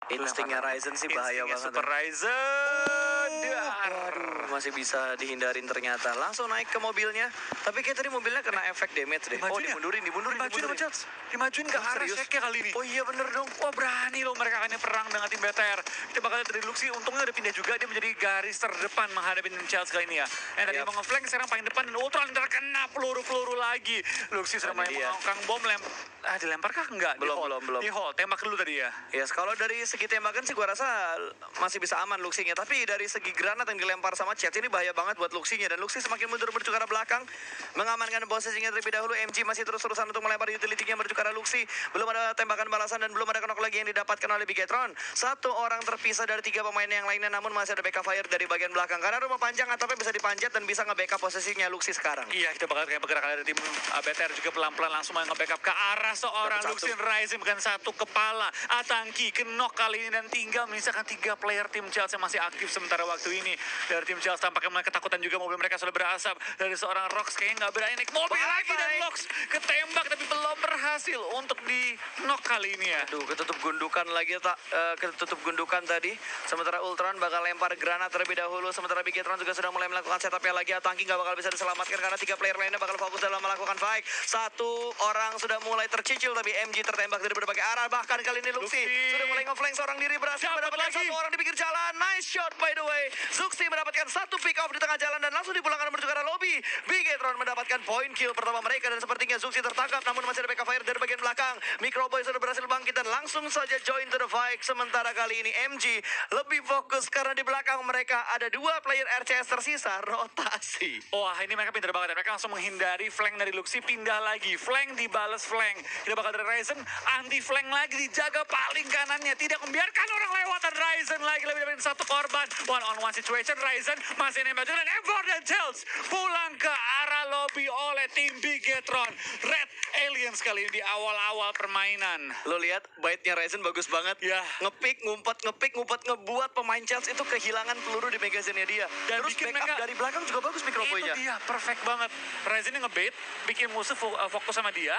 Instingnya Ryzen sih bahaya Instingnya banget. Super Ryzen. Aduh, masih bisa dihindarin ternyata. Langsung naik ke mobilnya. Tapi kayak tadi mobilnya kena efek damage deh. Oh, dimundurin. Dimajuin ke arah serius? Shake kali ini. Oh iya bener dong. Wah berani loh mereka akan perang dengan tim BTR. Kita bakal lihat dari Luxi, untungnya udah pindah juga. Dia menjadi garis terdepan menghadapi tim Chelsea kali ini ya. Yang tadi mau nge-flank sekarang paling depan. Dan Ultron terkena peluru-peluru lagi. Luxi sudah mulai mengangkang bom. Dilemparkah? Enggak. Belum. Di hall. Tembak dulu tadi ya. Yes, kalau dari segi tembakan sih gua rasa masih bisa aman Luxinya. Tapi dari segi granat yang dilempar sama Chelsea ini bahaya banget buat Luxinya. Dan Luxi semakin mundur menuju ke arah belakang. Mengamankan posisinya terlebih dahulu. MG masih terus-terusan untuk melempar utility-nya menuju ke arah Luxi. Belum ada tembakan balasan dan belum ada knock lagi yang didapatkan oleh Bigetron. Satu orang terpisah dari tiga pemain yang lainnya, namun masih ada backup fire dari bagian belakang. Karena rumah panjang atapnya bisa dipanjat dan bisa nge-backup posisinya Luxi sekarang. Iya, kita bakal kayak pergerakan dari tim BTR juga pelan-pelan langsung mau nge-backup ke arah seorang Luxin Ryzen, bukan satu kepala. Atangki kenok kali ini dan tinggal menyisakan 3 player tim Chelsea yang masih aktif sementara waktu ini. Dari tim Chelsea tampaknya mulai ketakutan juga, mobil mereka sudah berasap. Dari seorang Rox kayaknya nggak berani naik mobil lagi dan Rox ketembak tapi belum berhasil untuk di knock kali ini ya. Aduh, ketutup gundukan lagi ketutup gundukan tadi. Sementara Ultron bakal lempar granat terlebih dahulu. Sementara Bigetron juga sudah mulai melakukan setupnya lagi. Atangki nggak bakal bisa diselamatkan karena 3 player lainnya bakal fokus dalam melakukan fight. Satu orang sudah mulai tercicil tapi MG tertembak dari berbagai arah. Bahkan kali ini Luxi sudah mulai nge-flank seorang diri, berhasil mendapatkan satu orang di pinggir jalan. Nice shot by the way. Zuxi mendapatkan satu pick off di tengah jalan dan langsung dipulangkan menuju ke arah lobby. Bigetron mendapatkan point kill pertama mereka dan sepertinya Zuxi tertangkap namun masih ada backup fire dari bagian belakang. Microboy sudah berhasil bangkit dan langsung saja join to the fight. Sementara kali ini MG lebih fokus karena di belakang mereka ada 2 player RCS tersisa rotasi. Wah, ini mereka pintar banget. Mereka langsung menghindari flank dari Luxi, pindah lagi. Flank dibales flank. Kita bakal dari Ryzen, anti flank lagi, dijaga paling kanannya. Tidak membiarkan orang lewat dan Ryzen lagi lebih dari satu korban. One on one situation, Ryzen masih nembak dan Evor dan Chels pulang ke arah lobby oleh tim Bigetron. Red Aliens kali ini di awal-awal permainan. Lo lihat bite-nya Ryzen bagus banget. Ya. Ngepick, ngumpet, ngebuat pemain Chelsea itu kehilangan peluru di magazine-nya dia. Dan terus bikin backup mereka dari belakang juga bagus Microboy-nya. Itu dia, perfect banget. Ryzen yang ngebait, bikin musuh fokus sama dia.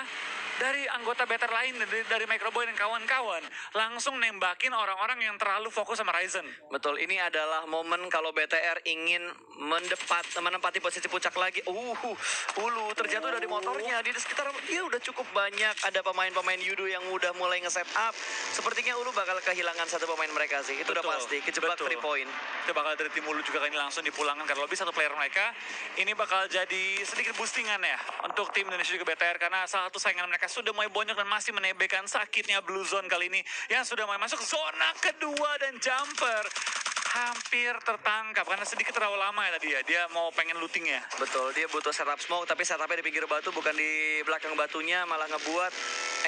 Dari anggota BTR lain, dari Microboy dan kawan-kawan, langsung nembakin orang-orang yang terlalu fokus sama Ryzen. Betul, ini adalah momen kalau BTR ingin menempati posisi puncak lagi. Ulu terjatuh dari motornya. Di sekitar dia udah cukup banyak ada pemain-pemain Yudo yang udah mulai nge-set up. Sepertinya Ulu bakal kehilangan satu pemain mereka sih. Itu udah pasti, kejebak 3 point. Itu bakal dari tim Ulu juga ini langsung dipulangkan karena lebih satu player mereka. Ini bakal jadi sedikit boostingan ya untuk tim Indonesia juga BTR karena salah satu saingan mereka sudah mulai bonyok dan masih menebekkan sakitnya Blue Zone kali ini yang sudah mulai masuk zona kedua dan Jumper hampir tertangkap karena sedikit terlalu lama ya tadi ya. Dia mau pengen looting ya. Betul, dia butuh setup smoke tapi setupnya di pinggir batu bukan di belakang batunya, malah ngebuat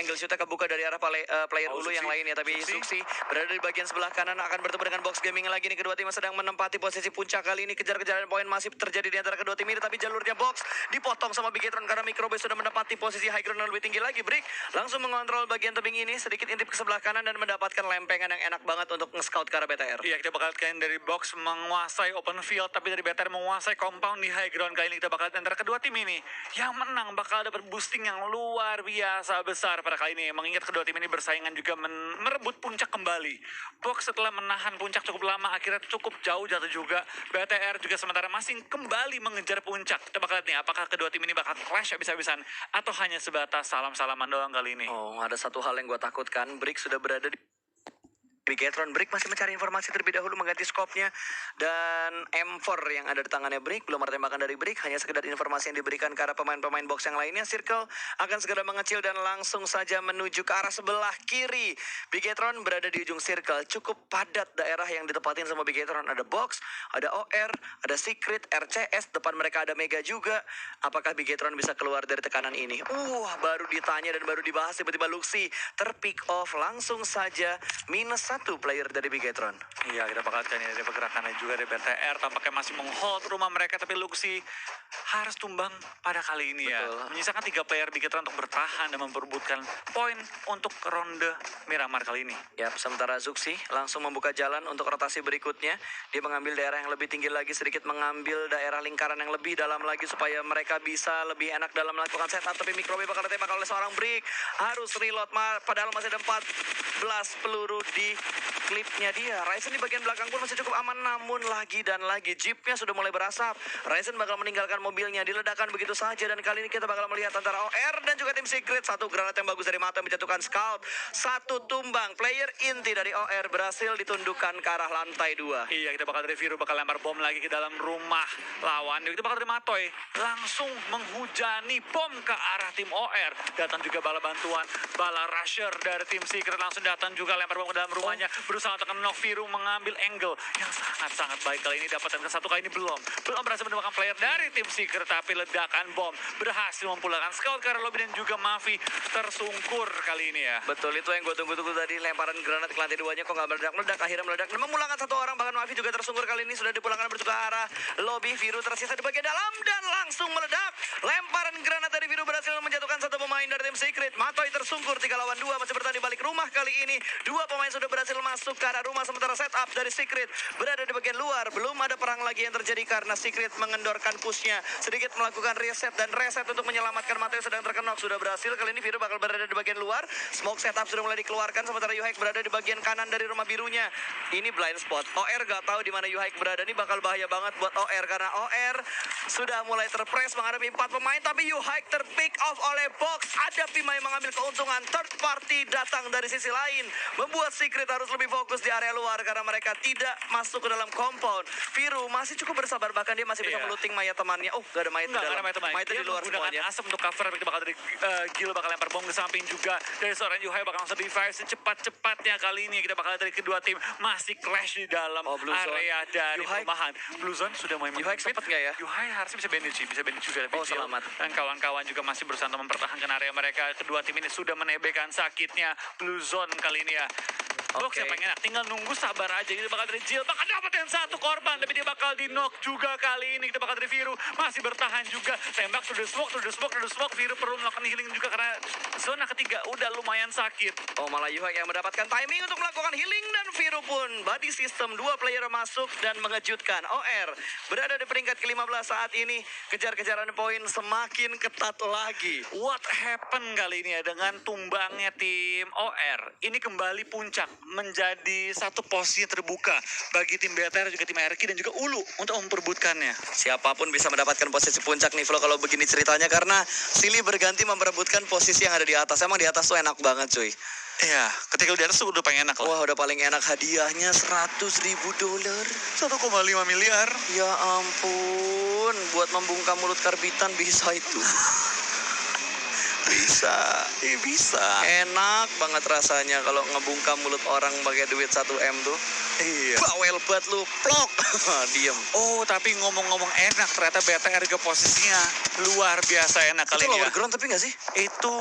angle shootnya kebuka dari arah player Ulu yang lainnya. Tapi Zuxi berada di bagian sebelah kanan akan bertemu dengan Box Gaming lagi nih. Kedua tim sedang menempati posisi puncak kali ini. Kejar-kejaran poin masih terjadi di antara kedua tim ini tapi jalurnya Box dipotong sama Bigetron karena Microboy sudah menempati posisi high ground yang lebih tinggi lagi. Brick langsung mengontrol bagian tebing ini, sedikit intip ke sebelah kanan dan mendapatkan lempengan yang enak banget untuk nge-scout ke arah BTR. Iya, kita bakal dari Box menguasai open field tapi dari BTR menguasai compound di high ground. Kali ini kita bakal antara kedua tim ini yang menang bakal dapat boosting yang luar biasa besar pada kali ini, mengingat kedua tim ini bersaingan juga merebut puncak kembali. Box setelah menahan puncak cukup lama akhirnya cukup jauh jatuh juga. BTR juga sementara masih kembali mengejar puncak. Kita bakal lihat nih apakah kedua tim ini bakal clash habis-habisan atau hanya sebatas salam-salaman doang kali ini. Oh, ada satu hal yang gue takutkan. Brick sudah berada di Bigetron. Brick masih mencari informasi terlebih dahulu mengganti skopnya. Dan M4 yang ada di tangannya Brick, belum ada tembakan dari Brick, hanya sekedar informasi yang diberikan ke arah pemain-pemain Box yang lainnya. Circle akan segera mengecil dan langsung saja menuju ke arah sebelah kiri. Bigetron berada di ujung circle. Cukup padat daerah yang ditempatin sama Bigetron. Ada Box, ada OR, ada Secret, RCS, depan mereka ada Mega juga. Apakah Bigetron bisa keluar dari tekanan ini? Baru ditanya dan baru dibahas tiba-tiba Luxi terpick off langsung saja minus 1 player dari Bigetron. Iya, kita bakal lihat ini dari pergerakannya juga dari BTR. Tampaknya masih menghold rumah mereka, tapi Luxi harus tumbang pada kali ini ya. Betul. Menyisakan 3 player Bigetron untuk bertahan dan memperebutkan poin untuk ronde Miramar kali ini. Ya, sementara Zuxi langsung membuka jalan untuk rotasi berikutnya. Dia mengambil daerah yang lebih tinggi lagi, sedikit mengambil daerah lingkaran yang lebih dalam lagi supaya mereka bisa lebih enak dalam melakukan setup. Tapi Microwave bakal ditembak oleh seorang Brick. Harus reload, padahal masih ada 14 peluru di klipnya dia. Ryzen di bagian belakang pun masih cukup aman, namun lagi dan lagi jeepnya sudah mulai berasap. Ryzen bakal meninggalkan mobilnya, diledakkan begitu saja, dan kali ini kita bakal melihat antara OR dan juga tim Secret. Satu granat yang bagus dari Mata menjatuhkan Scout, satu tumbang. Player inti dari OR berhasil ditundukkan ke arah lantai 2. Iya, kita bakal dari Viru bakal lempar bom lagi ke dalam rumah lawan. Kita bakal dari Matoy langsung menghujani bom ke arah tim OR. Datang juga bala bantuan, bala rusher dari tim Secret langsung datang juga lempar bom ke dalam rumahnya. Berusaha untuk knock Viru, mengambil angle yang sangat-sangat baik kali ini. Dapatkan ke satu kali ini belum berhasil menemukan player dari tim Secret, tapi ledakan bom berhasil mempulangkan Scout ke arah lobby dan juga Mavi tersungkur kali ini ya. Betul, itu yang gue tunggu-tunggu tadi, lemparan granat ke lantai 2-nya kok nggak meledak, akhirnya meledak dan memulangkan satu orang. Bahkan Mavi juga tersungkur kali ini, sudah dipulangkan menuju ke arah lobby. Viru tersisa di bagian dalam dan langsung meledak. Lemparan granat dari Viru berhasil menjatuhkan satu pemain dari tim Secret. Matoy tersungkur 3 lawan 2, masih bertahan di balik rumah kali ini. 2 pemain sudah berhasil masuk ke arah rumah, sementara setup dari Secret berada di bagian luar. Belum ada perang lagi yang terjadi karena Secret mengendorkan pushnya, sedikit melakukan reset dan reset untuk menyelamatkan Matoy yang sedang terkenok. Sudah berhasil, kali ini Viru bakal berada di bagian luar. Smoke setup sudah mulai dikeluarkan, sementara Yuhaik berada di bagian kanan dari rumah birunya. Ini blind spot. OR gak tahu di mana Yuhaik berada. Ini bakal bahaya banget buat OR karena OR sudah mulai terpress menghadapi 4 pemain, tapi Yuhaik terpick off oleh Box. Ada Pima yang mengambil keuntungan. Third party datang dari sisi lain, membuat Secret harus lebih fokus di area luar karena mereka tidak masuk ke dalam compound. Viru masih cukup bersabar, bahkan dia masih bisa meluting mayat temannya. Oh, gak ada mayat di dalam. Mayatnya di luar semuanya. Asap untuk cover, tapi bakal dari Gil bakal lempar bom ke samping juga dari seorang Yuhai, bakal langsung revive secepat-cepatnya kali ini. Kita bakal dari kedua tim masih clash di dalam area dari perumahan. Blue Zone sudah mulai Yuhaik sempat nggak ya? Yuhai harusnya bisa bandage juga. Tapi Oh, selamat. Dan kawan-kawan juga masih berusaha untuk mempertahankan area mereka. Kedua tim ini sudah menebelkan sakitnya Blue Zone kali ini ya. Box yang paling enak, tinggal nunggu, sabar aja. Kita bakal dari Jill, bakal dapetin satu korban, tapi dia bakal di knock juga kali ini. Kita bakal dari Viru, masih bertahan juga. Tembak, through the smoke. Viru perlu melakukan healing juga karena zona ketiga udah lumayan sakit. Oh, malah Yuhaik yang mendapatkan timing untuk melakukan healing, dan Viru pun body system 2 player masuk dan mengejutkan. OR berada di peringkat ke-15 saat ini. Kejar-kejaran poin semakin ketat lagi. What happened kali ini ya dengan tumbangnya tim OR? Ini kembali puncak menjadi satu posisi terbuka bagi tim BTR juga tim RQ dan juga Ulu untuk memperebutkannya. Siapapun bisa mendapatkan posisi puncak nih Flo kalau begini ceritanya, karena Silly berganti memperebutkan posisi yang ada di atas. Emang di atas tuh enak banget cuy. Iya, ketika di atas tuh udah paling enak Wah, loh. udah paling enak, hadiahnya $100.000. 1,5 miliar. Ya ampun, buat membungkam mulut karbitan bisa itu. Bisa. Enak banget rasanya kalau ngebungkam mulut orang pakai duit 1M tuh. Iya. Bawel banget lu, plok. Diem. Oh, tapi ngomong-ngomong enak, ternyata BTR ke posisinya luar biasa enak kali Itu ini ya. lower ground tapi nggak sih? Itu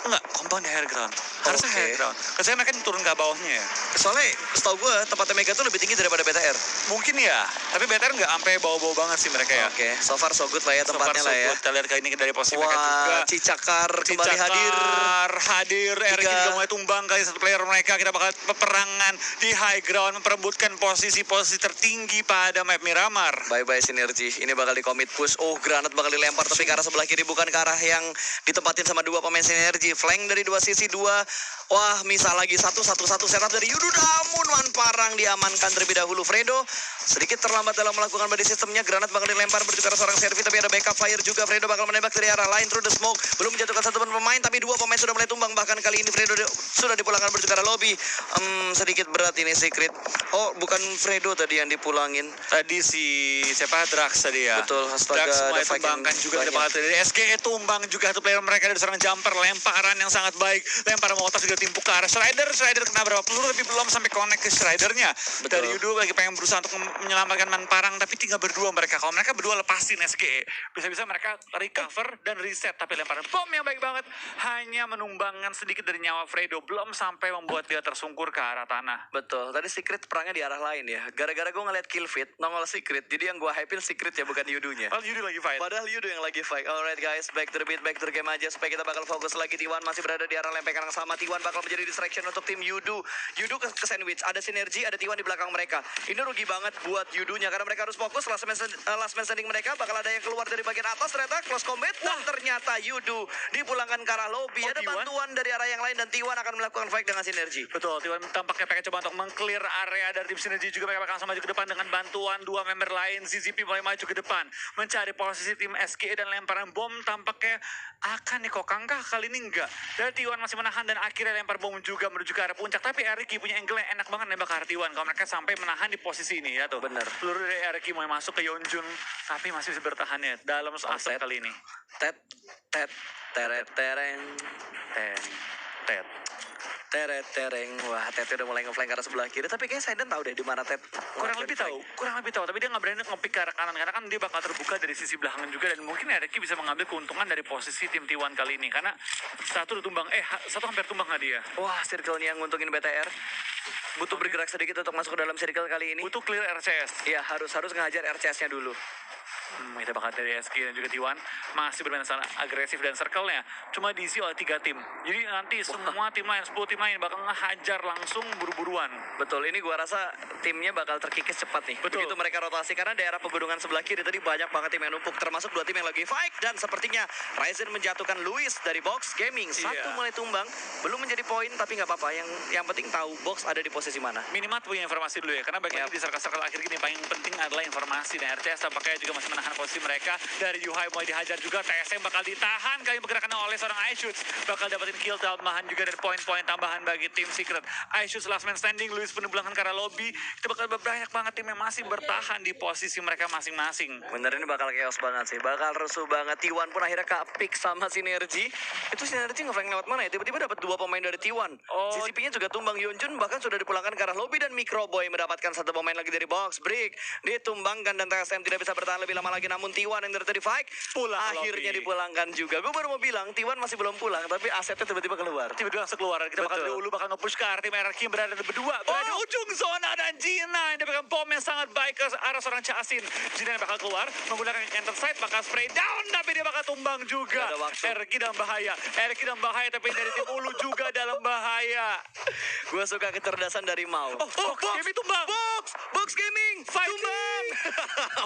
enggak, compound di higher ground. Harusnya Oke. higher ground. Karena mereka turun ke bawahnya ya. Soalnya setahu gue tempatnya Mega tuh lebih tinggi daripada BTR. Mungkin ya, tapi BTR nggak sampai bawah-bawah banget sih mereka ya. Oke, so far so good lah ya tempatnya lah ya. Kita lihat kali ini dari posisi mereka juga. Wah, Cicakar kembali hadir. hadir. RG juga mulai tumbang kali satu player mereka. Kita bakal peperangan di high ground, memperebutkan posisi-posisi tertinggi pada map Miramar. Bye-bye Sinergi. Ini bakal di commit push. Oh, granat bakal dilempar tapi ke arah sebelah kiri, bukan ke arah yang ditempatin sama 2 pemain Sinergi. Flank dari 2 sisi, 2. Wah, misal lagi satu setup dari Yudu, namun Wan Parang diamankan terlebih dahulu. Fredo sedikit terlambat dalam melakukan body sistemnya. Granat bakal dilempar menuju ke arah seorang Servi, tapi ada backup fire juga. Fredo bakal menembak dari arah lain through the smoke. Belum menjatuhkan satu pemain, tapi 2 pemain sudah mulai tumbang. Bahkan kali ini Fredo sudah dipulangkan menuju ke arah lobby. Sedikit berat ini Secret. Oh, bukan Fredo tadi yang dipulangin. Tadi si siapa Drax tadi ya. Betul, astaga. Drax mulai ada fight tumbangkan yang juga banyak. dari SGE tumbang juga satu player mereka dari seorang jumper, lemparan yang sangat baik, lempar Molotov juga timpuk ke arah Strider kena berapa peluru tapi belum sampai connect ke Stridernya. Dari Yudo lagi pengen berusaha untuk menyelamatkan Manparang tapi tinggal berdua mereka. Kalau mereka berdua lepasin SGE, bisa-bisa mereka recover dan reset. Tapi lemparan bom yang baik banget hanya menumbangkan sedikit dari nyawa Fredo, belum sampai membuat dia tersungkur ke arah tanah. Betul, tadi Secret perangnya di arah lain ya. Gara-gara gue ngeliat kill feed, nongol Secret. Jadi yang gue hypein Secret ya, bukan Yudunya. Padahal Yudo lagi fight. Padahal Yudo yang lagi fight. Alright guys, back to the beat, back to the game aja. Supaya kita bakal fokus lagi. T1 masih berada di arah lempengan yang sama. T1 bakal menjadi distraction untuk tim Yudu. Yudu ke sandwich, ada sinergi, ada T1 di belakang mereka. Ini rugi banget buat Yudunya, karena mereka harus fokus. Last man standing mereka, bakal ada yang keluar dari bagian atas. Ternyata close combat, dan ternyata Yudu dipulangkan ke arah lobby. Ada T1? bantuan dari arah yang lain, dan T1 akan melakukan fight dengan sinergi. Betul, T1 tampaknya pengen coba untuk meng-clear area dari tim Sinergi juga. Mereka bakal langsung maju ke depan dengan bantuan dua member lain. ZZP mulai maju ke depan mencari posisi tim SKE dan lemparan bom tampaknya akan dikokangkah kali ini enggak. Dan T1 masih menahan dan akhirnya lempar bom juga menuju ke arah puncak. Tapi Eriki punya angle yang enak banget nembak ke arah T1 kalau mereka sampai menahan di posisi ini ya tuh. Bener. Peluru dari Eriki mulai masuk ke Yeonjun tapi masih bisa bertahan ya dalam asap kali ini. Tet, teret, tereng. Ted. Teret tereng, wah Ted udah mulai ngeflank ke arah sebelah kiri, tapi kayaknya Saiden tahu deh di mana Ted. kurang lebih tahu tapi dia nggak berani nge-pick ke arah kanan karena kan dia bakal terbuka dari sisi belakang juga, dan mungkin Eriki bisa mengambil keuntungan dari posisi tim T1 kali ini karena satu udah tumbang, satu hampir tumbang nggak dia. Wah, circle-nya yang nguntungin BTR. Butuh bergerak sedikit untuk masuk ke dalam circle kali ini. Butuh clear RCS. Iya, harus ngehajar RCS-nya dulu. Kita bakal dari SK dan juga T1 masih bermain sangat agresif dan circle-nya cuma diisi oleh 3 tim. Jadi nanti semua tim lain, 10 tim lain bakal ngehajar langsung buru-buruan. Betul, ini gua rasa timnya bakal terkikis cepat nih. Betul. Begitu mereka rotasi, karena daerah pegunungan sebelah kiri tadi banyak banget tim yang numpuk, termasuk 2 tim yang lagi fight. Dan sepertinya Ryzen menjatuhkan Luis dari Box Gaming. Satu mulai tumbang, belum menjadi poin, tapi nggak apa-apa. Yang penting tahu Box ada di posisi mana. Minimal punya informasi dulu ya, karena baik lagi di circle-circle akhir ini paling penting adalah informasi. Dan RCS tampaknya juga masih menahan posisi mereka. Dari Yuhai mulai dihajar juga, TSM bakal ditahan kali pergerakan oleh seorang Aishutz, bakal dapetin kill tambahan juga dari poin-poin tambahan bagi tim Secret. Aishutz last man standing, Luis penuh belakang ke arah lobby. Kita bakal banyak banget tim yang masih bertahan di posisi mereka masing-masing. Bener, ini bakal chaos banget sih, bakal rusuh banget. T1 pun akhirnya ke-pick sama Sinergi. Itu Sinergi ngeflank lewat mana ya? Tiba-tiba dapat 2 pemain dari T1. CCP-nya juga tumbang. Yeonjun bahkan sudah dipulangkan ke arah lobby, dan Microboy mendapatkan 1 pemain lagi dari Box. Break ditumbangkan dan TSM tidak bisa bertahan lebih lama lagi, namun T1 yang dari tadi fight Pulang akhirnya dipulangkan juga. Gue baru mau bilang T1 masih belum pulang, tapi asetnya tiba-tiba keluar. Tiba-tiba langsung keluar. Kita bakal dulu bakal nge-push ke arah tim RRQ yang berada berdua. Berada di ujung zona, dan Gina yang dapatkan bom yang sangat baik ke arah seorang Chasin. Gina yang bakal keluar menggunakan counter side, bakal spray down tapi dia bakal tumbang juga. RRQ dalam bahaya. RRQ dalam bahaya, tapi dari tim Ulu juga dalam bahaya. Gue suka kecerdasan dari Mau. Box Gaming tumbang. Box Gaming tumbang.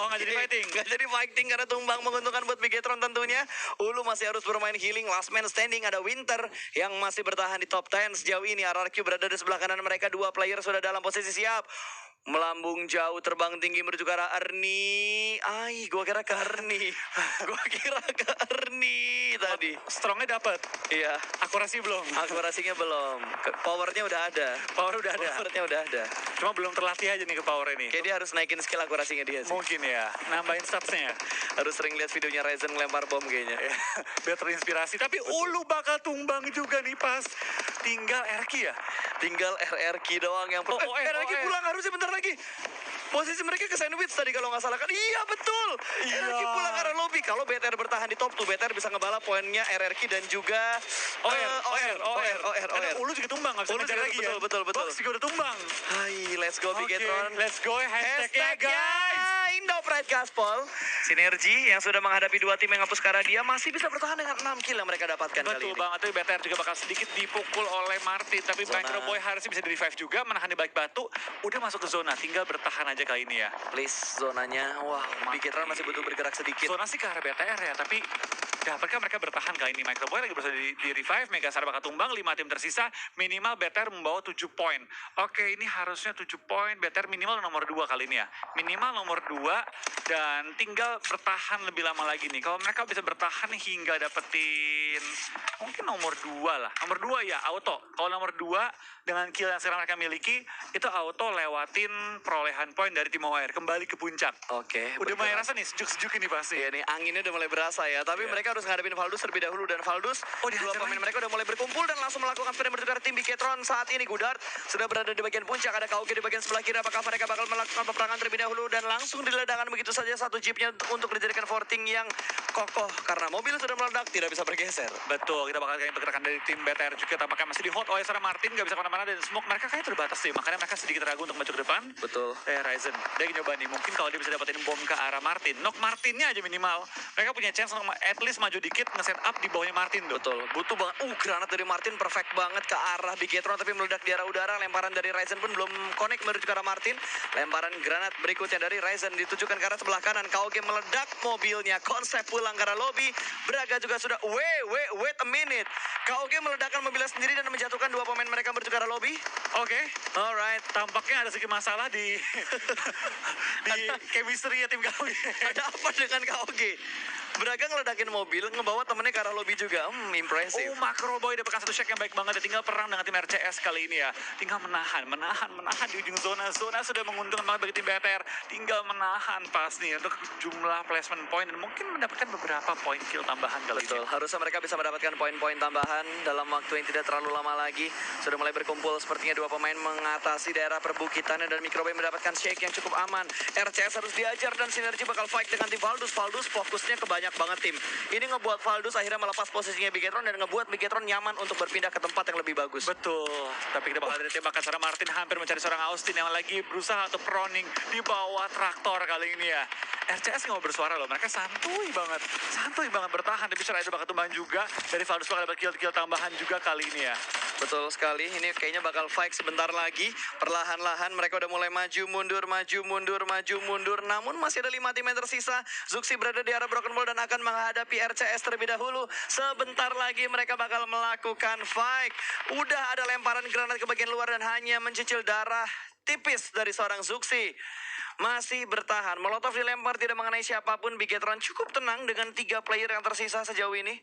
Nggak jadi fighting. Nggak jadi fighting karena tumbang, menguntungkan buat Bigetron tentunya. Ulu masih harus bermain healing. Last man standing ada Winter yang masih bertahan di top 10 sejauh ini. RRQ berada di sebelah kanan mereka. 2 player sudah dalam posisi siap. Melambung jauh, terbang tinggi menuju ke arah Ernie. Gua kira ke Ernie. Tadi. Strongnya dapat. Iya. Akurasi belum. Akurasinya belum. Powernya udah ada. Powernya udah ada. Cuma belum terlatih aja nih ke power ini. Kayak dia harus naikin skill akurasinya dia sih. Mungkin ya. Nambahin statsnya. Harus sering lihat videonya Ryzen ngelempar bom kayaknya. Biar terinspirasi. Tapi Ulu bakal tumbang juga nih pas. Tinggal RQ ya. Tinggal RRQ doang yang RRQ pulang harusnya bentar lagi. Posisi mereka ke sandwich tadi kalau nggak salah kan. Iya betul. RRQ pulang ke arah lobby. Kalau BTR bertahan di top 2, BTR bisa ngebalap poinnya RRQ dan juga OR. Ulu juga tumbang, nggak bisa ngejar lagi ya. Betul. Box juga udah tumbang. Let's go Bigetron. Let's go hashtagnya guys. Indo Pride Gaspol. Sinergi yang sudah menghadapi 2 tim yang ngapus ke arah dia masih bisa bertahan dengan 6 kill yang mereka dapatkan kali ini. Betul banget, tapi BTR juga bakal sedikit dipukul oleh Martin. Tapi Microboy harusnya bisa di-revive juga, menahan di balik batu. Udah masuk ke zona, tinggal bertahan aja kali ini ya. Please, zonanya. Wah, Bigetron masih butuh bergerak sedikit. Zona sih ke arah BTR ya, tapi dapatkah mereka bertahan kali ini? Microboy lagi berusaha di-revive, Megasar bakal tumbang, 5 tim tersisa. Minimal BTR membawa 7 poin. Oke, ini harusnya 7 poin. BTR minimal nomor 2 kali ini ya. Minimal nomor 2 dan tinggal bertahan lebih lama lagi nih. Kalau mereka bisa bertahan hingga dapetin mungkin nomor 2 lah. Nomor 2 ya auto. Kalau nomor 2 dengan kill yang sekarang mereka miliki itu auto lewatin perolehan poin dari tim OR kembali ke puncak. Oke. Udah mulai rasa nih sejuk-sejuk ini pasti. Iya nih, anginnya udah mulai berasa ya. Tapi Iya. mereka harus ngadepin Valdus terlebih dahulu. Dan Valdus, dua dihajar pemain lagi. mereka udah mulai berkumpul dan langsung melakukan sprint bertukar tim Bigetron. Saat ini Gudard sudah berada di bagian puncak. Ada KOG di bagian sebelah kiri. Apakah mereka bakal melakukan peperangan terlebih dahulu. Dan langsung diledakkan begitu saja satu jeepnya untuk dijadikan forting yang kokoh. Karena mobil sudah meledak, tidak bisa bergeser. Betul, kita bakal kayak pergerakan dari tim BTR juga tampaknya masih di hot oleh Sarah Martin, gak bisa kemana-mana dan smoke mereka kayak terbatas sih, makanya mereka sedikit ragu untuk maju ke depan. Betul. Ryzen, dia nyoba nih, mungkin kalau dia bisa dapetin bom ke arah Martin, knock Martinnya aja minimal, mereka punya chance untuk at least maju dikit, nge-set up di bawahnya Martin tuh. Betul, butuh banget. Granat dari Martin perfect banget ke arah Bigetron tapi meledak di arah udara. Lemparan dari Ryzen pun belum connect menuju ke arah Martin. Lemparan granat berikutnya dari Ryzen ditujukan ke arah sebelah kanan. KOG meledak mobilnya. Konsep pulang ke arah lobby. Braga juga sudah wait a minute. KOG meledakkan mobilnya sendiri dan menjatuhkan dua pemain mereka menuju ke arah lobby. Oke, Alright. tampaknya ada sedikit masalah di chemistry ya tim kami. Ada apa dengan KOG? Braga ngeledakin mobil, ngebawa temennya ke arah lobby juga. Impressive. Oh, Macro Boy dapatkan satu shake yang baik banget. Dia tinggal perang dengan tim RCS kali ini ya. Tinggal menahan di ujung zona. Zona sudah menguntungkan banget bagi tim BTR. Tinggal menahan pas nih untuk jumlah placement point dan mungkin mendapatkan beberapa poin kill tambahan kali Betul, ini. harusnya mereka bisa mendapatkan poin-poin tambahan dalam waktu yang tidak terlalu lama lagi. Sudah mulai berkumpul, sepertinya dua pemain mengatasi daerah perbukitannya dan Microbay mendapatkan shake yang cukup aman. RCS harus diajar dan sinergi bakal fight dengan tim Valdus. Valdus fokusnya ke banyak banget tim. Ini ngebuat Valdus akhirnya melepas posisinya Bigetron dan ngebuat Bigetron nyaman untuk berpindah ke tempat yang lebih bagus. Betul, tapi kita bakal dari tembakan seorang Martin hampir mencari seorang Austin yang lagi berusaha untuk proning di bawah traktor kali ini ya. RCS nggak mau bersuara loh, mereka santuy banget bertahan. Tapi secara itu bakal tumbang juga, dari Valdus bakal dapat kill tambahan juga kali ini ya. Betul sekali, ini kayaknya bakal fight sebentar lagi. Perlahan-lahan mereka udah mulai maju mundur. Namun masih ada 5 tim yang tersisa. Zuxi berada di arah Broken Ball dan akan menghadapi RCS terlebih dahulu. Sebentar lagi mereka bakal melakukan fight. Udah ada lemparan granat ke bagian luar dan hanya mencicil darah tipis dari seorang Zuxi. Masih bertahan. Molotov dilempar tidak mengenai siapapun. Bigetron cukup tenang dengan 3 player yang tersisa sejauh ini.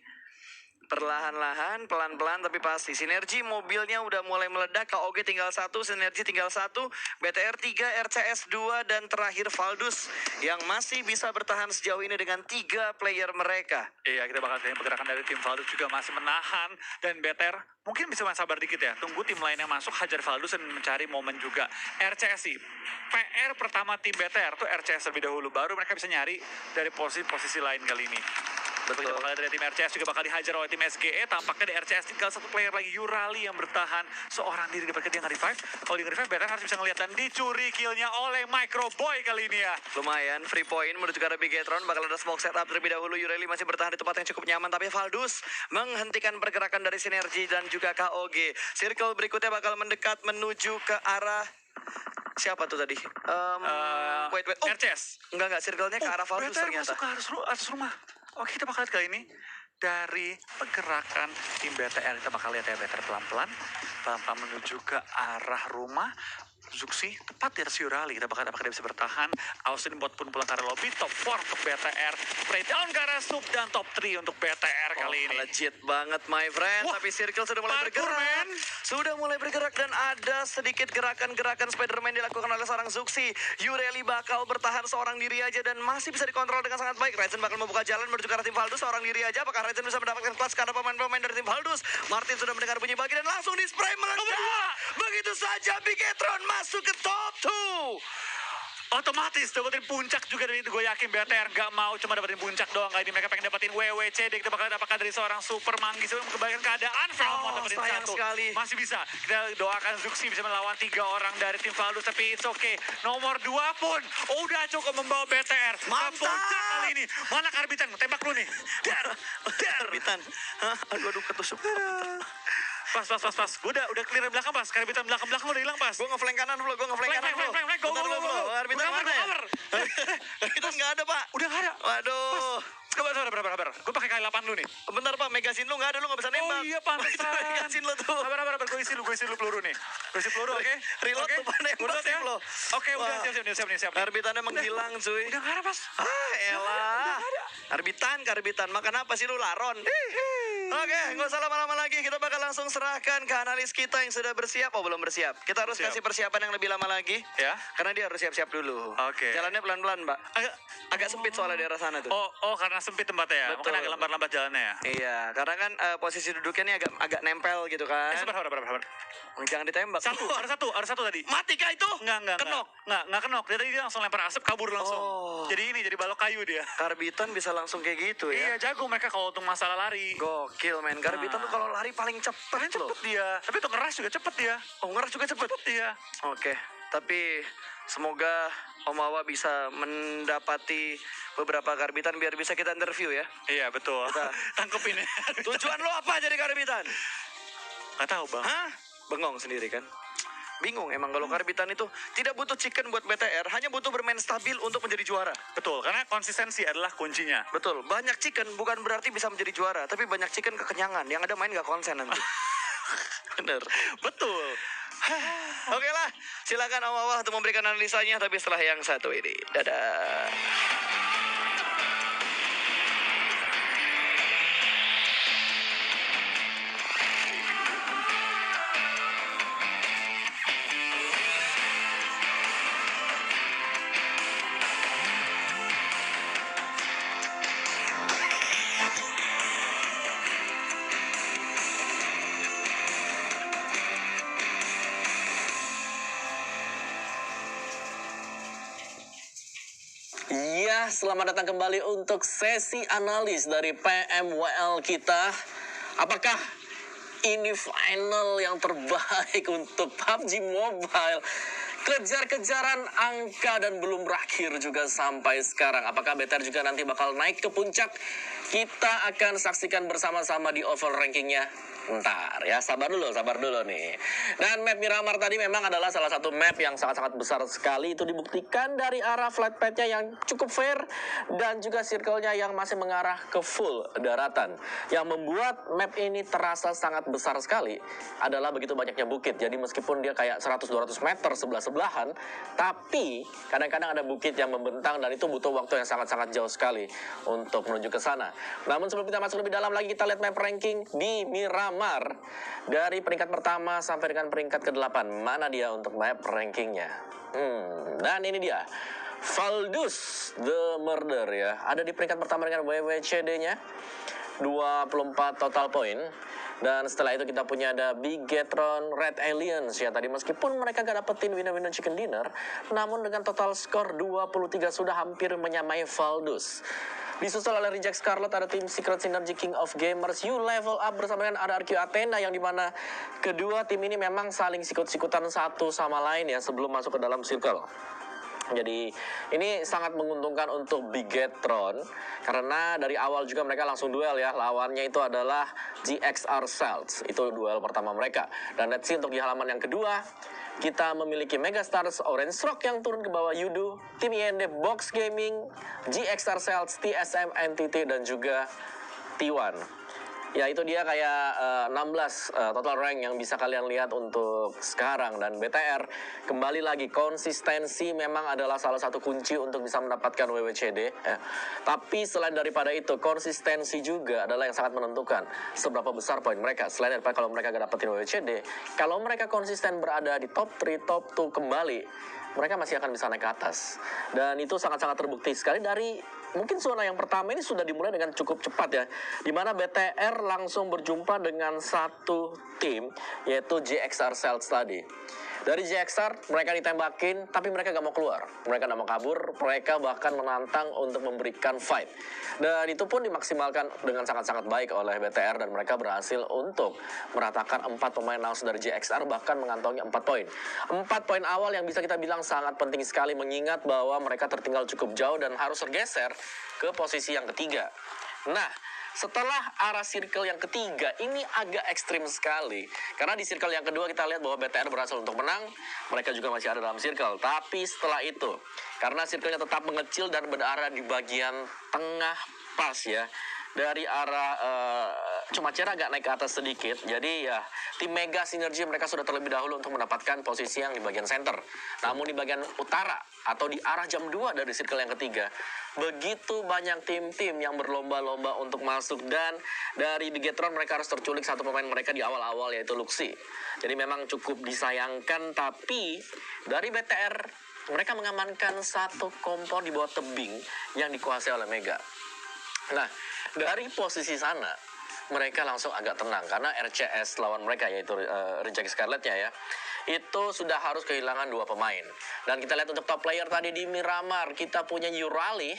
Perlahan-lahan, pelan-pelan tapi pasti. Sinergi mobilnya udah mulai meledak. KOG tinggal 1, Sinergi tinggal 1, BTR 3, RCS 2, dan terakhir Valdus yang masih bisa bertahan sejauh ini dengan 3 player mereka. Iya, kita bakal lihat pergerakan dari tim Valdus juga masih menahan dan BTR mungkin bisa main sabar dikit ya. Tunggu tim lain yang masuk hajar Valdus dan mencari momen juga. RCS sih, PR pertama tim BTR tuh RCS terlebih dahulu. Baru mereka bisa nyari dari posisi lain kali ini. Betul. Kita bakal lihat dari tim RCS juga bakal dihajar oleh tim SGE. Tampaknya di RCS tinggal 1 player lagi, Yurali yang bertahan seorang diri dapatkan dia nge-revive. Kalau di nge-revive, BTR harus bisa ngeliat dan dicuri killnya oleh Micro Boy kali ini ya. Lumayan, free point menuju ke arah Bigetron. Bakal ada smoke setup terlebih dahulu. Yureli masih bertahan di tempat yang cukup nyaman. Tapi Valdus menghentikan pergerakan dari Sinergi dan juga KOG. Circle berikutnya bakal mendekat menuju ke arah... Siapa tuh tadi? Wait. Oh, RCS. enggak. Circle-nya ke arah Valdus BTR ternyata. masuk ke atas rumah. Oke, kita bakal lihat kali ini dari pergerakan tim BTR. Kita bakal lihat ya BTR pelan-pelan menuju ke arah rumah. Zuxi tepat di atas Yurali. Kita bakal apakah dia bisa bertahan. Austin bot pun pulang ke arah lobby. Top 4 untuk BTR. Spray down ke arah sub dan top 3 untuk BTR kali ini. Legit banget my friend. Wah, tapi Circle sudah mulai parkour, bergerak. man. Sudah mulai bergerak dan ada sedikit gerakan-gerakan Spider-Man dilakukan oleh seorang Zuxi. Yureli bakal bertahan seorang diri aja dan masih bisa dikontrol dengan sangat baik. Ryzen bakal membuka jalan menuju ke arah tim Valdus seorang diri aja. Apakah Ryzen bisa mendapatkan clutch karena pemain-pemain dari tim Valdus? Martin sudah mendengar bunyi bagi dan langsung di spray meledak. Begitu saja Bigetron masuk ke top 2. Otomatis dapetin puncak juga dari itu. Gue yakin BTR gak mau cuma dapetin puncak doang. Kali ini mereka pengen dapetin WWCD. Kita bakal dapatkan dari seorang super manggis. Sebelum kebalikan keadaan, Falmon dapetin sayang 1. sekali. Masih bisa. Kita doakan Zuxi bisa melawan 3 orang dari tim Valdus. Tapi it's okay. Nomor 2 pun udah cukup membawa BTR ke Mantap. puncak kali ini. Mana Karbitan? Tembak lu nih. Karbitan. Aduh ketusuk. Pas. Gue udah clear belakang pas. Karbitan belakang udah hilang pas. Gue ngeflank kanan dulu, gue ngeflank kanan dulu. Flank, go. Bentar dulu, bro. Karbitan Cover, mana ya? cover. Karbitan nggak ada, Pak. Udah gak ada. Waduh. Coba, sabar. Gue pakai kali 8 lu nih. Bentar Pak, megasin lu nggak ada, lu nggak bisa nembak. Oh iya, pantesan. Megasin lu tuh. Sabar. Gue isi lu peluru nih. Gue isi peluru, oke? Reload Oke? tuh, Pak, nembak Reload sih ya? lo. Oke, udah Wah. siap nih. Karbitannya menghilang cuy. Udah nggak ada, Mas. Elah. Karbitan. Makan apa sih lu, laron? Oke, nggak usah lama-lama lagi. Kita bakal langsung serahkan ke analis kita yang sudah bersiap. Oh, belum bersiap. Kita harus Siap. kasih persiapan yang lebih lama lagi. Ya. Karena dia harus siap-siap dulu. Oke. Jalannya pelan-pelan, Mbak. Agak sempit soalnya daerah sana tuh. Oh, karena sempit tempatnya ya. Betul. Mungkin agak lambat-lambat jalannya ya. Iya, karena kan posisi duduknya nih agak nempel gitu kan. Sabar. Jangan ditembak. Ada satu tadi. Mati kah itu? Enggak. Kenok. Enggak kenok. Dia langsung lempar asap, kabur langsung. Oh. Jadi balok kayu dia. Karbitan bisa langsung kayak gitu ya. Iya, jago mereka kalau untuk masalah lari. Gokil men. Karbitan tuh kalau lari paling cepet loh. Cepet dia. Tapi untuk ngeras juga cepet dia. Oh, ngeras juga cepet. Dia. Oke, tapi semoga Om Awa bisa mendapati beberapa karbitan biar bisa kita interview ya. Iya, betul. Kita- Tangkepin ya. Tujuan lo apa jadi karbitan? Nggak tahu, Bang. Hah? Bengong sendiri kan? Bingung emang kalau karbitan itu tidak butuh chicken buat BTR, hanya butuh bermain stabil untuk menjadi juara. Betul, karena konsistensi adalah kuncinya. Betul, banyak chicken bukan berarti bisa menjadi juara, tapi banyak chicken kekenyangan, yang ada main gak konsen nanti. Bener. Betul. Oke lah, silakan Om Awa untuk memberikan analisanya, tapi setelah yang satu ini. Dadah. Iya, selamat datang kembali untuk sesi analis dari PMWL kita. Apakah ini final yang terbaik untuk PUBG Mobile? Kejar-kejaran angka dan belum berakhir juga sampai sekarang. Apakah BTR juga nanti bakal naik ke puncak? Kita akan saksikan bersama-sama di overall rankingnya. Ntar ya, sabar dulu nih. Dan map Miramar tadi memang adalah salah satu map yang sangat-sangat besar sekali. Itu dibuktikan dari arah flight path-nya yang cukup fair dan juga circle-nya yang masih mengarah ke full daratan. Yang membuat map ini terasa sangat besar sekali adalah begitu banyaknya bukit. Jadi meskipun dia kayak 100-200 meter sebelah-sebelahan, tapi kadang-kadang ada bukit yang membentang dan itu butuh waktu yang sangat-sangat jauh sekali untuk menuju ke sana. Namun sebelum kita masuk lebih dalam lagi, kita lihat map ranking di Miramar. Dari peringkat pertama sampai dengan peringkat ke-8. Mana dia untuk map rankingnya? Dan ini dia. Valdus the Murder ya. Ada di peringkat pertama dengan WWCD-nya 24 total point. Dan setelah itu kita punya ada Bigetron Red Aliens ya. Tadi meskipun mereka gak dapetin winner chicken dinner, namun dengan total skor 23 sudah hampir menyamai Valdus. Disusul oleh Reject Scarlet ada tim Secret Synergy King of Gamers You Level Up bersama dengan RRQ Athena, yang dimana kedua tim ini memang saling sikut-sikutan satu sama lain ya sebelum masuk ke dalam circle. Jadi ini sangat menguntungkan untuk Bigetron karena dari awal juga mereka langsung duel ya. Lawannya itu adalah GXR Cells, itu duel pertama mereka. Dan let's see untuk di halaman yang kedua kita memiliki Megastars Orange Rock yang turun ke bawah Yudu, tim IND Box Gaming, GXR Cells, TSM NTT dan juga T1. Ya itu dia kayak 16 total rank yang bisa kalian lihat untuk sekarang. Dan BTR kembali lagi, konsistensi memang adalah salah satu kunci untuk bisa mendapatkan WWCD ya. Tapi selain daripada itu, konsistensi juga adalah yang sangat menentukan seberapa besar poin mereka. Selain daripada kalau mereka gak dapetin WWCD, kalau mereka konsisten berada di top 3, top 2 kembali, mereka masih akan bisa naik ke atas. Dan itu sangat-sangat terbukti sekali dari mungkin zona yang pertama ini sudah dimulai dengan cukup cepat ya, di mana BTR langsung berjumpa dengan satu tim yaitu GXR Cells tadi. Dari GXR mereka ditembakin tapi mereka gak mau keluar, mereka gak mau kabur, mereka bahkan menantang untuk memberikan fight. Dan itu pun dimaksimalkan dengan sangat-sangat baik oleh BTR dan mereka berhasil untuk meratakan 4 pemain langsung dari GXR, bahkan mengantongi 4 poin. 4 poin awal yang bisa kita bilang sangat penting sekali mengingat bahwa mereka tertinggal cukup jauh dan harus bergeser ke posisi yang ketiga. Nah, setelah arah circle yang ketiga, ini agak ekstrim sekali. Karena di circle yang kedua kita lihat bahwa BTR berhasil untuk menang. Mereka juga masih ada dalam circle. Tapi setelah itu, karena circle-nya tetap mengecil dan berada di bagian tengah pas ya. Dari arah Cumacera agak naik ke atas sedikit. Jadi ya tim Mega Sinergi mereka sudah terlebih dahulu untuk mendapatkan posisi yang di bagian center. Namun di bagian utara atau di arah jam 2 dari circle yang ketiga, begitu banyak tim-tim yang berlomba-lomba untuk masuk, dan dari Bigetron mereka harus terculik satu pemain mereka di awal-awal, yaitu Luxi. Jadi memang cukup disayangkan, tapi dari BTR mereka mengamankan satu kompon di bawah tebing yang dikuasai oleh Mega. Nah, dari posisi sana mereka langsung agak tenang karena RCS lawan mereka, yaitu Reject Scarlet-nya ya, itu sudah harus kehilangan 2 pemain. Dan kita lihat untuk top player tadi di Miramar, kita punya Yurali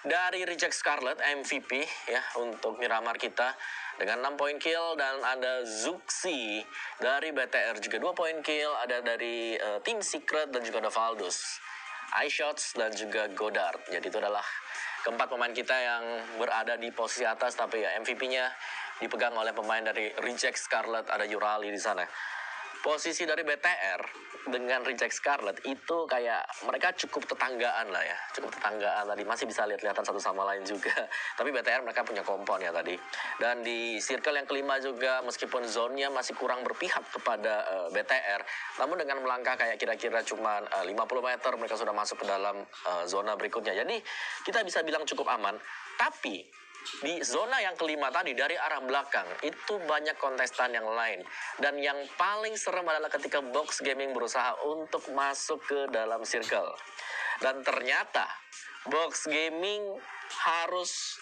dari Reject Scarlet, MVP ya untuk Miramar kita dengan 6 poin kill, dan ada Zuxi dari BTR juga 2 poin kill, ada dari Team Secret, dan juga ada Valdus, iShots, dan juga Godard. Jadi itu adalah keempat pemain kita yang berada di posisi atas, tapi ya MVP-nya dipegang oleh pemain dari Reject Scarlet, ada Yurali di sana. Posisi dari BTR dengan Reject Scarlet itu kayak mereka cukup tetanggaan lah ya, cukup tetanggaan tadi, masih bisa lihat-lihatan satu sama lain juga. Tapi BTR mereka punya kompon ya tadi. Dan di circle yang kelima juga, meskipun zone-nya masih kurang berpihak kepada BTR, namun dengan melangkah kayak kira-kira cuma 50 meter mereka sudah masuk ke dalam zona berikutnya. Jadi kita bisa bilang cukup aman. Tapi di zona yang kelima tadi, dari arah belakang itu banyak kontestan yang lain, dan yang paling serem adalah ketika Box Gaming berusaha untuk masuk ke dalam circle, dan ternyata Box Gaming harus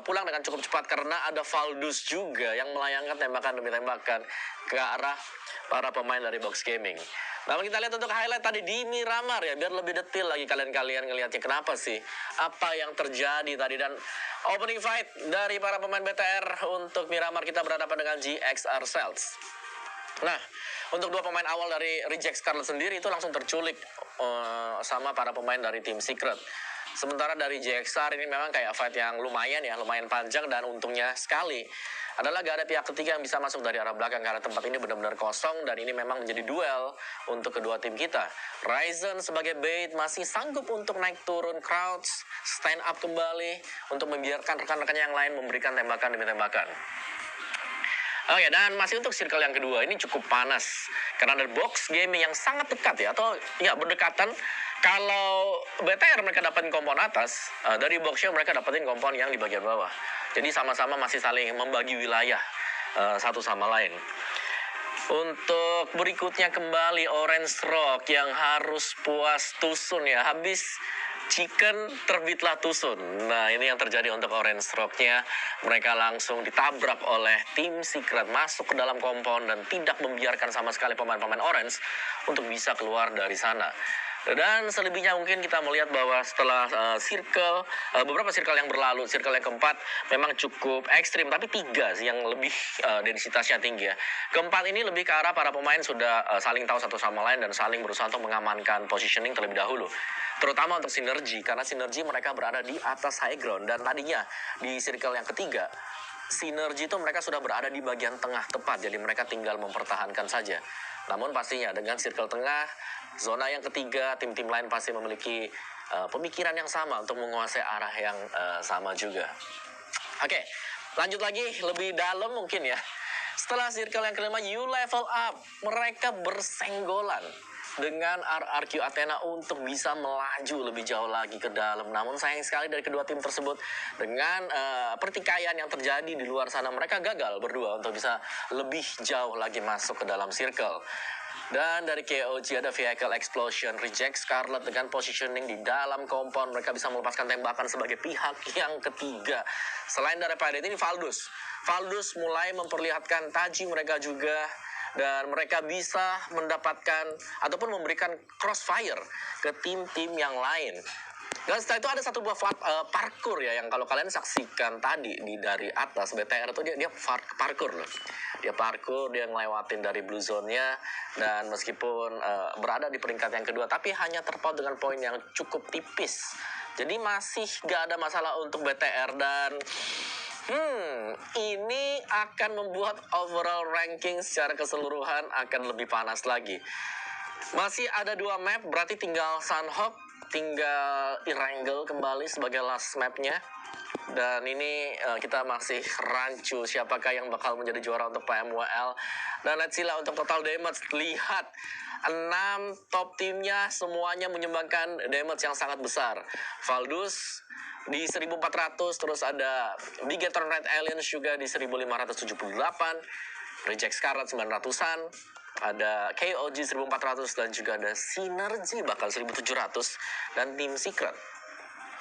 pulang dengan cukup cepat karena ada Valdus juga yang melayangkan tembakan demi tembakan ke arah para pemain dari Box Gaming. Namun kita lihat untuk highlight tadi di Miramar ya, biar lebih detail lagi kalian ngelihatnya kenapa sih, apa yang terjadi tadi. Dan opening fight dari para pemain BTR untuk Miramar kita berhadapan dengan GXR Cells. Nah, untuk 2 pemain awal dari Reject Scarlet sendiri itu langsung terculik sama para pemain dari Team Secret. Sementara dari GXR ini memang kayak fight yang lumayan panjang, dan untungnya sekali adalah gak ada pihak ketiga yang bisa masuk dari arah belakang karena tempat ini benar-benar kosong, dan ini memang menjadi duel untuk kedua tim kita. Ryzen sebagai bait masih sanggup untuk naik turun crouch, stand up kembali untuk membiarkan rekan-rekannya yang lain memberikan tembakan demi tembakan. Oke, dan masih untuk circle yang kedua ini cukup panas karena ada Box Gaming yang sangat dekat ya, atau ya berdekatan. Kalau BTR mereka dapatin kompon atas, dari Boxnya mereka dapatin kompon yang di bagian bawah. Jadi sama-sama masih saling membagi wilayah satu sama lain. Untuk berikutnya kembali Orange Rock yang harus puas tusun ya, habis chicken terbitlah tusun. Nah, ini yang terjadi untuk Orange Rock-nya. Mereka langsung ditabrak oleh Team Secret, masuk ke dalam kompon dan tidak membiarkan sama sekali pemain-pemain Orange untuk bisa keluar dari sana. Dan selebihnya mungkin kita melihat bahwa setelah beberapa circle yang berlalu, circle yang keempat memang cukup ekstrim, tapi 3 sih yang lebih densitasnya tinggi ya. Keempat ini lebih ke arah para pemain sudah saling tahu satu sama lain dan saling berusaha untuk mengamankan positioning terlebih dahulu. Terutama untuk Sinergi, karena Sinergi mereka berada di atas high ground, dan tadinya di circle yang ketiga Sinergi itu mereka sudah berada di bagian tengah tepat, jadi mereka tinggal mempertahankan saja. Namun pastinya dengan circle tengah, zona yang ketiga, tim-tim lain pasti memiliki pemikiran yang sama untuk menguasai arah yang sama juga. Oke, lanjut lagi lebih dalam mungkin ya. Setelah circle yang kelima, You Level Up, mereka bersenggolan dengan RRQ Athena untuk bisa melaju lebih jauh lagi ke dalam. Namun sayang sekali dari kedua tim tersebut, dengan pertikaian yang terjadi di luar sana, mereka gagal berdua untuk bisa lebih jauh lagi masuk ke dalam circle. Dan dari KOG ada Vehicle Explosion, Reject Scarlet dengan positioning di dalam kompon. Mereka bisa melepaskan tembakan sebagai pihak yang ketiga. Selain daripada ini Valdus mulai memperlihatkan taji mereka juga, dan mereka bisa mendapatkan ataupun memberikan crossfire ke tim-tim yang lain. Dan setelah itu ada satu buah parkour ya, yang kalau kalian saksikan tadi dari atas, BTR itu dia parkour loh. Dia parkour, dia ngelewatin dari blue zone-nya, dan meskipun berada di peringkat yang kedua, tapi hanya terpaut dengan poin yang cukup tipis. Jadi masih gak ada masalah untuk BTR, dan ini akan membuat overall ranking secara keseluruhan akan lebih panas lagi. Masih ada 2 map, berarti tinggal Sunhawk tinggal Erangel kembali sebagai last mapnya. Dan ini kita masih rancu siapakah yang bakal menjadi juara untuk PMWL. Dan let's see lah untuk total damage. Lihat 6 top timnya semuanya menyumbangkan damage yang sangat besar. Valdus di 1400, terus ada Bigetron Red Aliens juga di 1578, Reject Scarlet 900-an, ada KOG 1400 dan juga ada Synergy bakal 1700 dan Team Secret.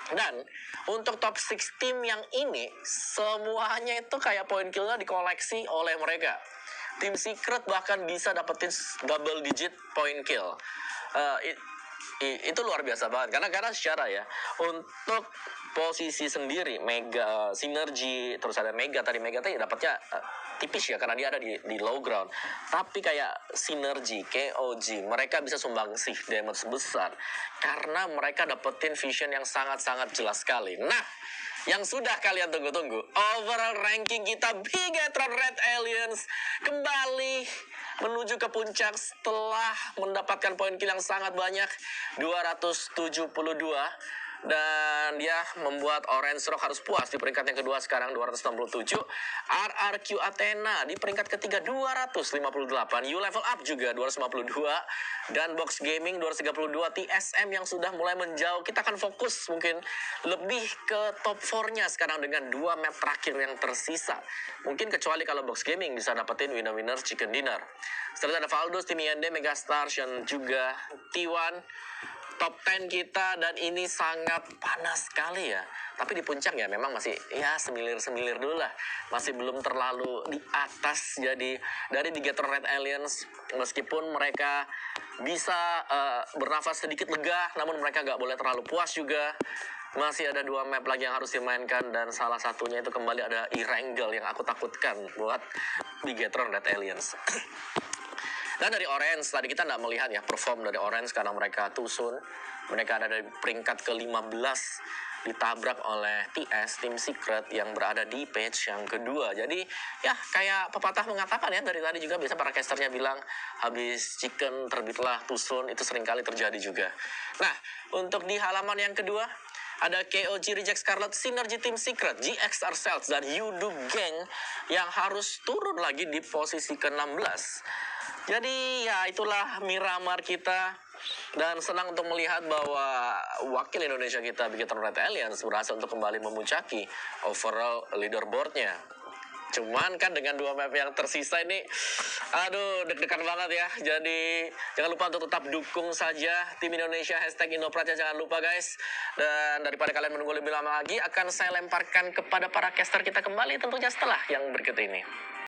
Dan untuk top 6 tim yang ini semuanya itu kayak poin killnya dikoleksi oleh mereka. Tim Secret bahkan bisa dapetin double digit point kill. Itu luar biasa banget karena secara ya untuk posisi sendiri Mega Synergy, terus ada Mega tadi dapatnya tipis ya karena dia ada di low ground. Tapi kayak Synergy, KOG, mereka bisa sumbang sih damage besar karena mereka dapetin vision yang sangat-sangat jelas sekali. Nah, yang sudah kalian tunggu-tunggu, overall ranking kita Bigetron Red Aliens kembali menuju ke puncak setelah mendapatkan poin kill yang sangat banyak, 272. Dan dia membuat Orange Rock harus puas di peringkat yang kedua sekarang 267. RRQ Athena di peringkat ketiga 258. U Level Up juga 252. Dan Box Gaming 232. TSM yang sudah mulai menjauh. Kita akan fokus mungkin lebih ke top 4-nya sekarang dengan 2 map terakhir yang tersisa. Mungkin kecuali kalau Box Gaming bisa dapetin winner-winner chicken dinner. Setelah ada Valdus, Tim IND, Megastars, dan juga T1 top 10 kita, dan ini sangat panas sekali ya. Tapi di puncak ya memang masih ya semilir-semilir dulu lah. Masih belum terlalu di atas. Jadi dari Bigetron Red Aliens meskipun mereka bisa bernafas sedikit lega, namun mereka nggak boleh terlalu puas juga. Masih ada 2 map lagi yang harus dimainkan dan salah satunya itu kembali ada Erangel yang aku takutkan buat Bigetron Red Aliens. Dan dari Orange, tadi kita nggak melihat ya perform dari Orange karena mereka tusun. Mereka ada di peringkat ke-15, ditabrak oleh TS, Team Secret yang berada di page yang kedua. Jadi ya kayak pepatah mengatakan ya, dari tadi juga biasa para casternya bilang habis chicken terbitlah tusun, itu seringkali terjadi juga. Nah, untuk di halaman yang kedua, ada KOG Reject Scarlet, Synergy Team Secret, GX Ourselves, dan Yudu Gang yang harus turun lagi di posisi ke-16. Jadi ya itulah Miramar kita. Dan senang untuk melihat bahwa wakil Indonesia kita, Bigetron Red Aliens, berhasil untuk kembali memuncaki overall leaderboardnya. Cuman kan dengan 2 map yang tersisa ini, aduh deg-degan banget ya. Jadi jangan lupa untuk tetap dukung saja tim Indonesia, #Indoprat ya, jangan lupa guys. Dan daripada kalian menunggu lebih lama lagi, akan saya lemparkan kepada para caster kita kembali tentunya setelah yang berikut ini.